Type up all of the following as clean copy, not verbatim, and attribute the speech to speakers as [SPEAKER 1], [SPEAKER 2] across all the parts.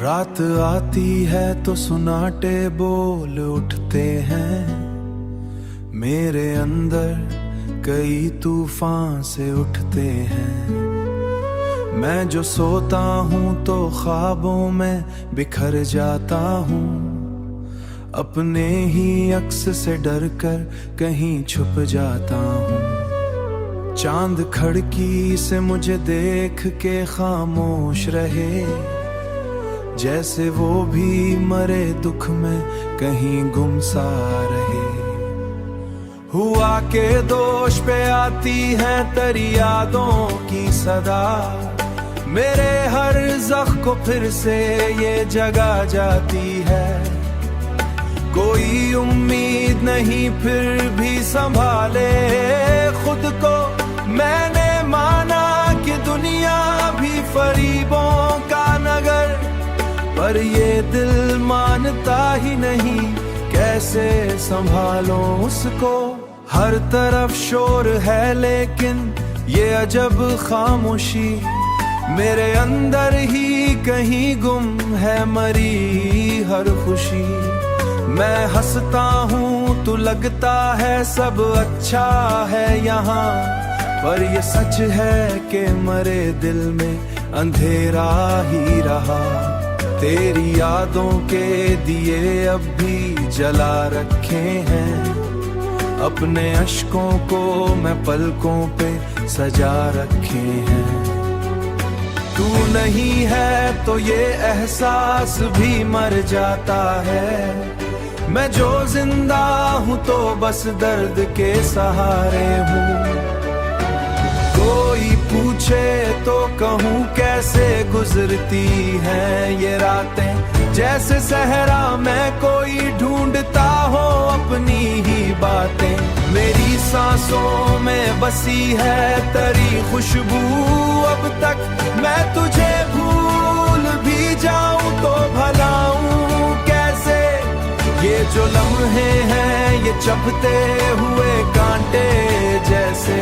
[SPEAKER 1] रात आती है तो सुनाटे बोल उठते हैं, मेरे अंदर कई तूफान से उठते हैं। मैं जो सोता हूँ तो ख्वाबों में बिखर जाता हूँ, अपने ही अक्स से डर कर कहीं छुप जाता हूँ। चांद खिड़की से मुझे देख के खामोश रहे, जैसे वो भी मरे दुख में कहीं गुमसा रहे। हुआ के दोष पे आती है तेरी यादों की सदा, मेरे हर ज़ख्म को फिर से ये जगा जाती है। कोई उम्मीद नहीं फिर भी संभाले खुद को, मैंने माना कि दुनिया भी फरीबों का नगर, पर ये दिल मानता ही नहीं, कैसे संभालो उसको। हर तरफ शोर है लेकिन ये अजब खामोशी, मेरे अंदर ही कहीं गुम है मरी हर खुशी। मैं हंसता हूँ तो लगता है सब अच्छा है यहाँ, पर ये सच है कि मरे दिल में अंधेरा ही रहा। तेरी यादों के दिए अब भी जला रखे हैं, अपने अश्कों को मैं पलकों पे सजा रखे हैं। तू नहीं है तो ये एहसास भी मर जाता है, मैं जो जिंदा हूँ तो बस दर्द के सहारे हूँ। कोई पूछे तो कहूँ कैसे गुजरती हैं ये रातें, जैसे सहरा में कोई ढूंढता हो अपनी ही बातें। मेरी सांसों में बसी है तेरी खुशबू अब तक, मैं तुझे भूल भी जाऊं तो भलाऊं कैसे। ये जो लम्हे हैं ये चुभते हुए कांटे जैसे,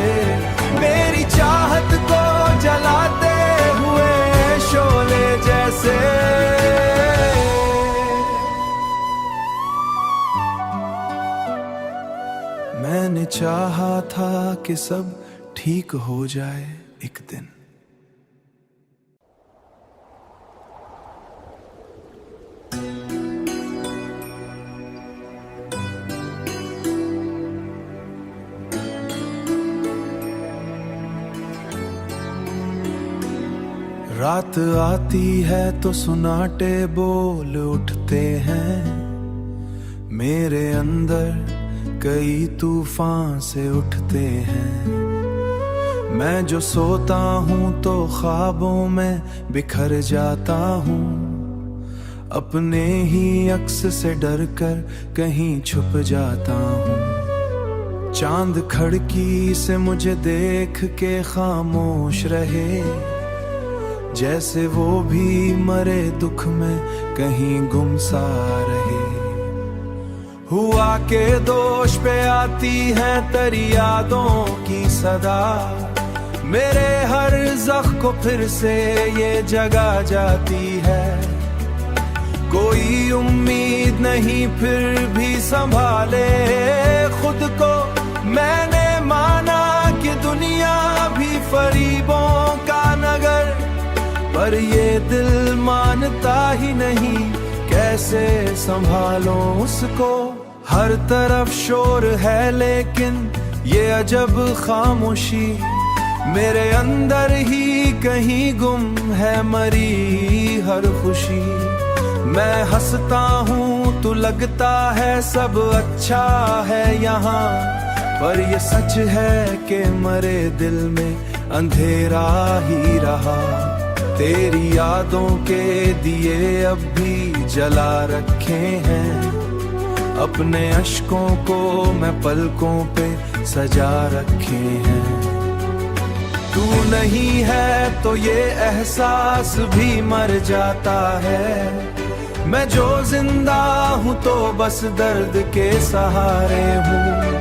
[SPEAKER 1] मेरी चाहत को जलाते हुए शोले जैसे। मैंने चाहा था कि सब ठीक हो जाए एक दिन, रात आती है तो सुनाटे बोल उठते हैं, मेरे अंदर कई तूफान से उठते हैं। मैं जो सोता हूँ तो ख्वाबों में बिखर जाता हूँ, अपने ही अक्स से डर कर कहीं छुप जाता हूँ। चांद खिड़की से मुझे देख के खामोश रहे, जैसे वो भी मरे दुख में कहीं गुमसा रहे। हुआ के दोष पे आती है तेरी यादों की सदा, मेरे हर ज़ख्म को फिर से ये जगा जाती है। कोई उम्मीद नहीं फिर भी संभाले खुद को, मैंने माना कि दुनिया भी फरीबों का नगर, पर ये दिल मानता ही नहीं, कैसे संभालो उसको। हर तरफ शोर है लेकिन ये अजब खामोशी, मेरे अंदर ही कहीं गुम है मरी हर खुशी। मैं हंसता हूँ तो लगता है सब अच्छा है यहाँ, पर ये सच है कि मरे दिल में अंधेरा ही रहा। तेरी यादों के दिए अब भी जला रखे हैं, अपने अश्कों को मैं पलकों पे सजा रखे हैं। तू नहीं है तो ये एहसास भी मर जाता है, मैं जो जिंदा हूँ तो बस दर्द के सहारे हूँ।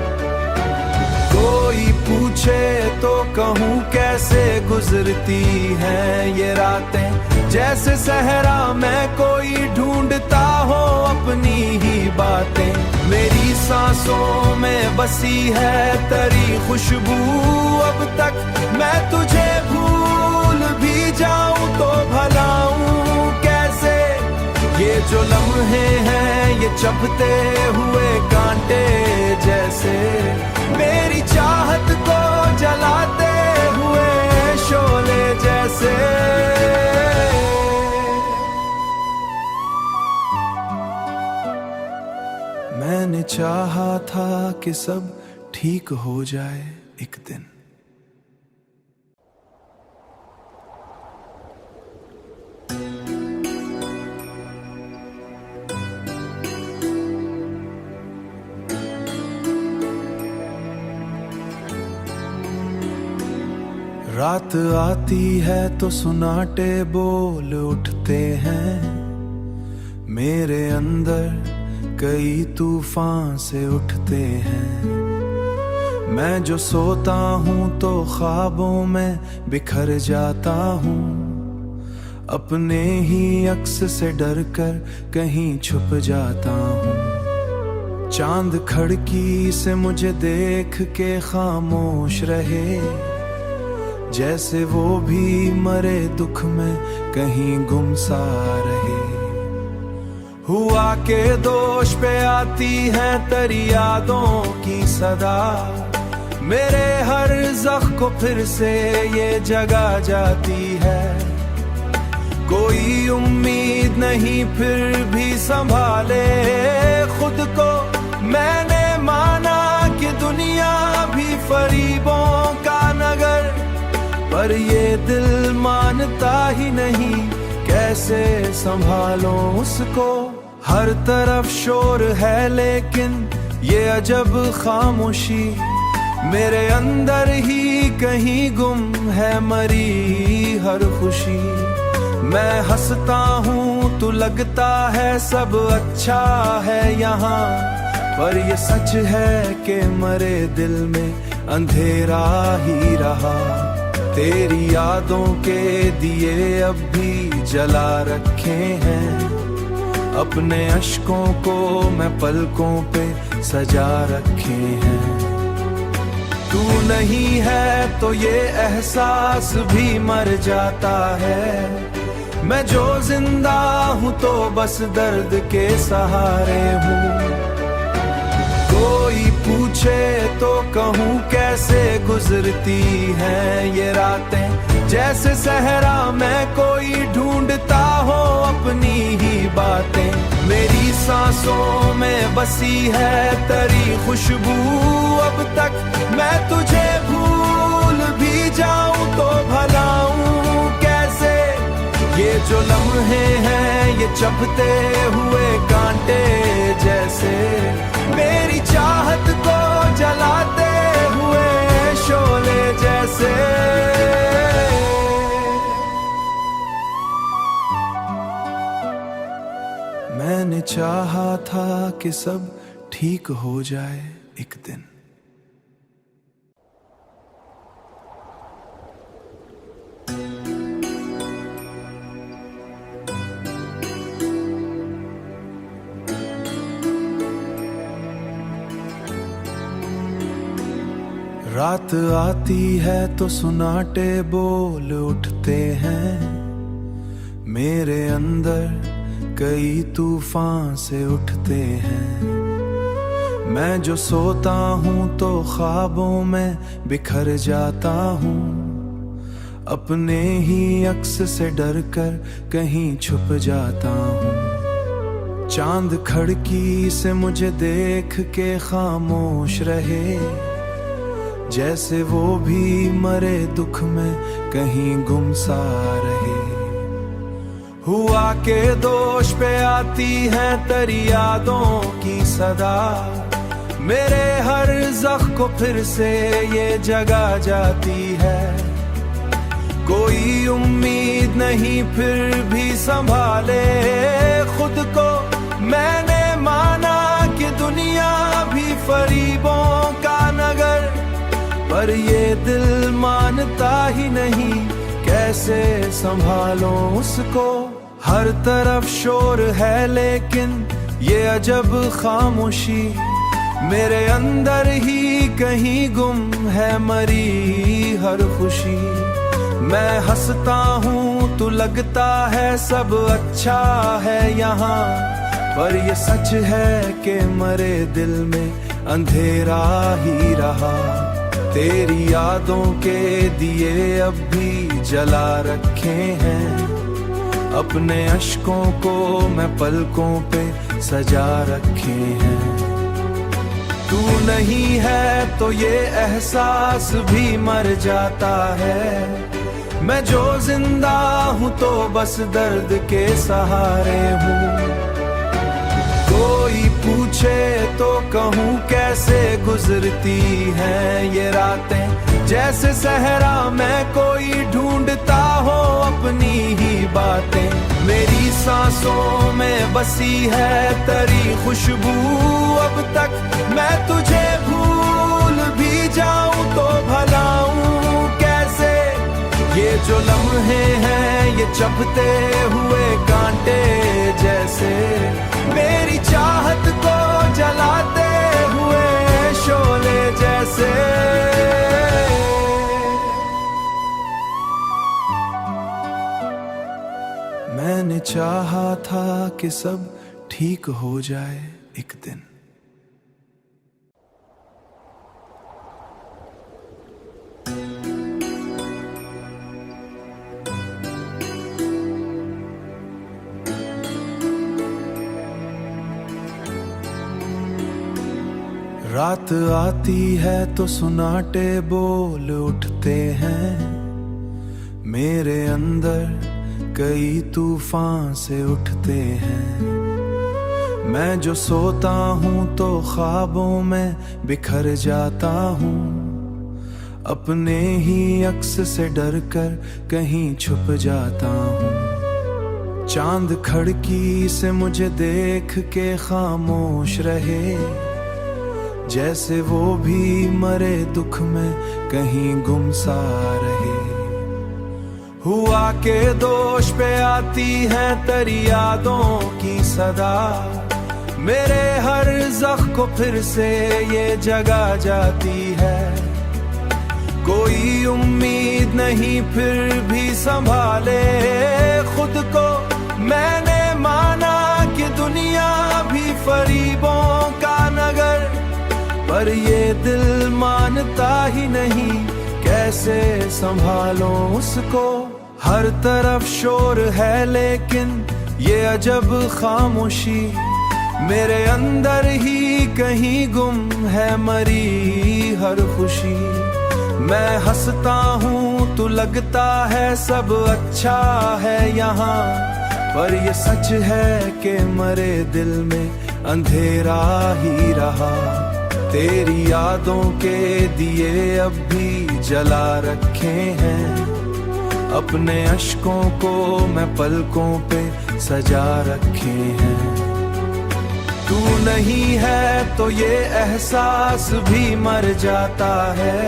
[SPEAKER 1] कोई पूछे तो कहूँ कैसे गुजरती हैं ये रातें, जैसे सहरा मैं कोई ढूंढता हो अपनी ही बातें। मेरी सांसों में बसी है तेरी खुशबू, अब तक मैं तुझे भूल भी जाऊं तो भलाऊं कैसे। ये जो लम्हे हैं ये चुभते हुए कांटे जैसे, मेरी चाहत को जलाते हुए शोले जैसे। मैंने चाहा था कि सब ठीक हो जाए एक दिन। रात आती है तो सुनाटे बोल उठते हैं मेरे अंदर, कई तूफान से उठते हैं। मैं जो सोता हूँ तो ख्वाबों में बिखर जाता हूँ, अपने ही अक्स से डर कर कहीं छुप जाता हूँ। चांद खिड़की से मुझे देख के खामोश रहे, जैसे वो भी मरे दुख में कहीं गुमसा रहे। हुआ के दोष पे आती है तेरी यादों की सदा, मेरे हर ज़ख्म को फिर से ये जगा जाती है। कोई उम्मीद नहीं फिर भी संभाले खुद को, मैंने माना कि दुनिया भी फरीबों का नगर, पर ये दिल मानता ही नहीं कैसे संभालो उसको। हर तरफ शोर है लेकिन ये अजब खामोशी, मेरे अंदर ही कहीं गुम है मरी हर खुशी। मैं हंसता हूँ तो लगता है सब अच्छा है यहाँ, पर ये सच है कि मरे दिल में अंधेरा ही रहा। तेरी यादों के दिए अब भी जला रखे हैं, अपने अश्कों को मैं पलकों पे सजा रखे हैं। तू नहीं है तो ये एहसास भी मर जाता है, मैं जो जिंदा हूँ तो बस दर्द के सहारे हूँ। कोई पूछे तो कहूँ कैसे गुजरती हैं ये रातें, जैसे सहरा मैं कोई ढूंढता हो अपनी ही बातें। मेरी सांसों में बसी है तेरी खुशबू, अब तक मैं तुझे भूल भी जाऊं तो भलाऊं कैसे। ये जो लम्हे हैं ये चुभते हुए कांटे जैसे, मेरी चाहत को जलाते हुए शोले जैसे। मैंने चाहा था कि सब ठीक हो जाए एक दिन। रात आती है तो सुनाटे बोल उठते हैं मेरे अंदर, कई तूफान से उठते हैं। मैं जो सोता हूँ तो ख्वाबों में बिखर जाता हूँ, अपने ही अक्स से डर कर कहीं छुप जाता हूँ। चांद खिड़की से मुझे देख के खामोश रहे, जैसे वो भी मरे दुख में कहीं गुमसा रहे। हुआ के दोष पे आती है तेरी यादों की सदा, मेरे हर ज़ख्म को फिर से ये जगा जाती है। कोई उम्मीद नहीं फिर भी संभाले खुद को, मैंने माना कि दुनिया भी फरीबों का नगर, पर ये दिल मानता ही नहीं कैसे कैसे संभालो उसको। हर तरफ शोर है लेकिन ये अजब खामोशी, मेरे अंदर ही कहीं गुम है मरी हर खुशी। मैं हंसता हूँ तो लगता है सब अच्छा है यहाँ, पर ये सच है कि मरे दिल में अंधेरा ही रहा। तेरी यादों के दिए अब भी जला रखे हैं, अपने अश्कों को मैं पलकों पे सजा रखे हैं। तू नहीं है तो ये एहसास भी मर जाता है, मैं जो जिंदा हूँ तो बस दर्द के सहारे हूँ। कोई पूछे तो कहूँ कैसे गुजरती हैं ये रातें, जैसे सहरा मैं कोई ढूंढता हो अपनी ही बातें। मेरी सांसों में बसी है तेरी खुशबू, अब तक मैं तुझे भूल भी जाऊं तो भलाऊं कैसे। ये जो लम्हे हैं ये चुभते हुए कांटे जैसे, मेरी चाहत को जलाते हुए शोले जैसे। मैंने चाहा था कि सब ठीक हो जाए एक दिन। रात आती है तो सुनाटे बोल उठते हैं, मेरे अंदर कई तूफान से उठते हैं। मैं जो सोता हूँ तो ख्वाबों में बिखर जाता हूँ, अपने ही अक्स से डरकर कहीं छुप जाता हूँ। चांद खिड़की से मुझे देख के खामोश रहे, जैसे वो भी मरे दुख में कहीं गुमसा रहे। हुआ के दोष पे आती है तेरी यादों की सदा, मेरे हर ज़ख्म को फिर से ये जगा जाती है। कोई उम्मीद नहीं फिर भी संभाले खुद को, मैंने माना कि दुनिया भी फरीबों का नगर, पर ये दिल मानता ही नहीं कैसे संभालो उसको। हर तरफ शोर है लेकिन ये अजब खामोशी, मेरे अंदर ही कहीं गुम है मरी हर खुशी। मैं हंसता हूँ तो लगता है सब अच्छा है यहाँ, पर ये सच है कि मरे दिल में अंधेरा ही रहा। तेरी यादों के दिए अब भी जला रखे हैं, अपने अश्कों को मैं पलकों पे सजा रखे हैं। तू नहीं है तो ये एहसास भी मर जाता है,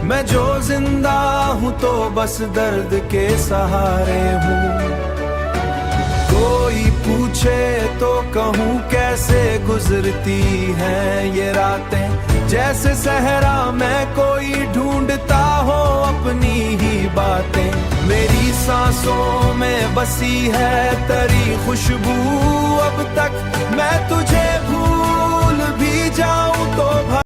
[SPEAKER 1] मैं जो जिंदा हूँ तो बस दर्द के सहारे हूँ। कोई पूछे तो कहूँ कैसे गुजरती हैं ये रातें, जैसे सहरा मैं कोई ढूंढता हो अपनी ही बातें। मेरी सांसों में बसी है तेरी खुशबू, अब तक